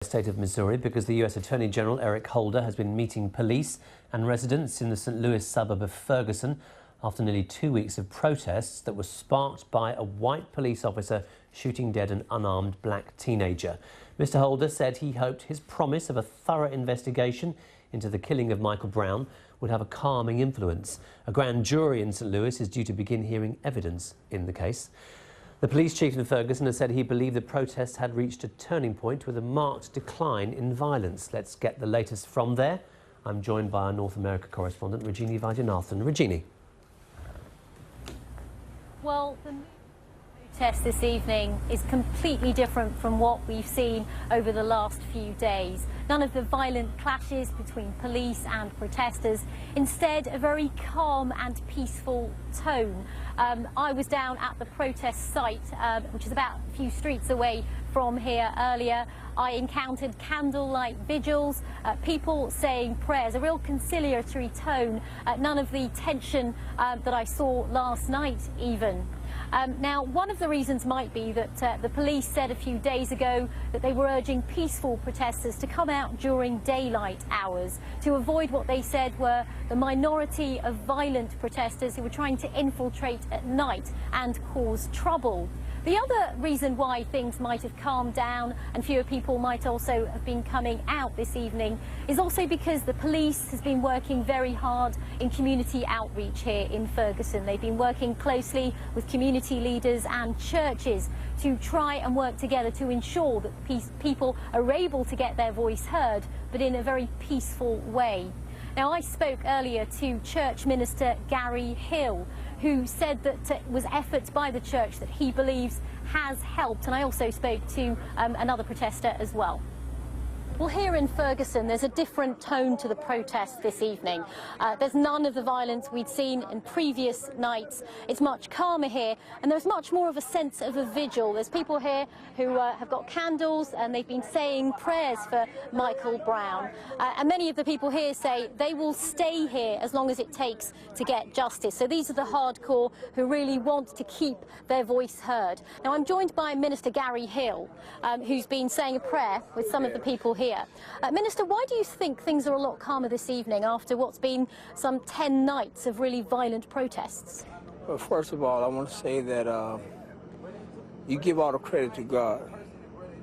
State of Missouri because the U.S. Attorney General Eric Holder has been meeting police and residents in the St. Louis suburb of Ferguson after nearly 2 weeks of protests that were sparked by a white police officer shooting dead an unarmed black teenager. Mr. Holder said he hoped his promise of a thorough investigation into the killing of Michael Brown would have a calming influence. A grand jury in St. Louis is due to begin hearing evidence in the case. The police chief in Ferguson has said he believed the protests had reached a turning point with a marked decline in violence. Let's get the latest from there. I'm joined by our North America correspondent, Rajini Vaidyanathan. Rajini. Well, the protest this evening is completely different from what we've seen over the last few days. None of the violent clashes between police and protesters. Instead, a very calm and peaceful tone. I was down at the protest site, which is about a few streets away from here earlier. I encountered candlelight vigils, people saying prayers, a real conciliatory tone, none of the tension that I saw last night even. Now, one of the reasons might be that the police said a few days ago that they were urging peaceful protesters to come out during daylight hours to avoid what they said were the minority of violent protesters who were trying to infiltrate at night and cause trouble. The other reason why things might have calmed down and fewer people might also have been coming out this evening is also because the police has been working very hard in community outreach here in Ferguson. They've been working closely with community leaders and churches to try and work together to ensure that people are able to get their voice heard, but in a very peaceful way. Now, I spoke earlier to Church Minister Gary Hill, who said that it was efforts by the church that he believes has helped, and I also spoke to another protester as well. Well, here in Ferguson, there's a different tone to the protest this evening. There's none of the violence we'd seen in previous nights. It's much calmer here, and there's much more of a sense of a vigil. There's people here who have got candles, and they've been saying prayers for Michael Brown. And many of the people here say they will stay here as long as it takes to get justice. So these are the hardcore who really want to keep their voice heard. Now, I'm joined by Minister Gary Hill, who's been saying a prayer with some of the people here. Minister, why do you think things are a lot calmer this evening after what's been some 10 nights of really violent protests? Well, first of all, I want to say that you give all the credit to God,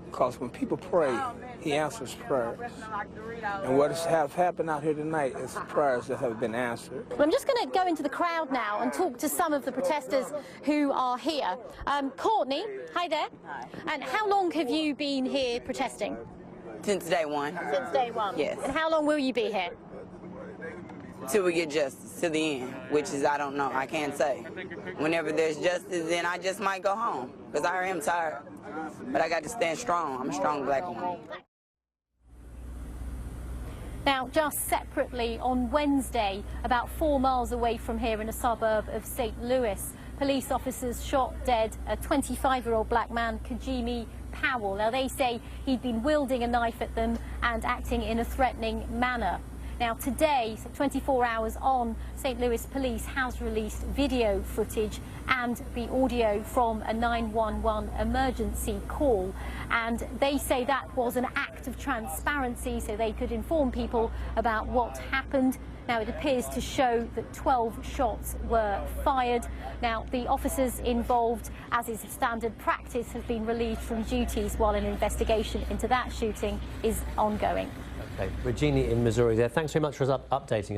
because when people pray, He answers prayers. And what has happened out here tonight is prayers that have been answered. Well, I'm just going to go into the crowd now and talk to some of the protesters who are here. Courtney, hi there. Hi. And how long have you been here protesting? Since day one. Since day one? Yes. And how long will you be here? Till we get justice, to the end, which is, I don't know, I can't say. Whenever there's justice, then I just might go home, because I am tired. But I got to stand strong. I'm a strong black woman. Now, just separately, on Wednesday, about 4 miles away from here in a suburb of St. Louis, police officers shot dead a 25-year-old black man, Rajini Powell. Now, they say he'd been wielding a knife at them and acting in a threatening manner. Now, today, so 24 hours on, St. Louis police has released video footage and the audio from a 911 emergency call. And they say that was an act of transparency so they could inform people about what happened. Now, it appears to show that 12 shots were fired. Now, the officers involved, as is standard practice, have been relieved from duties while an investigation into that shooting is ongoing. Okay, Rajini in Missouri there. Thanks very much for us updating us.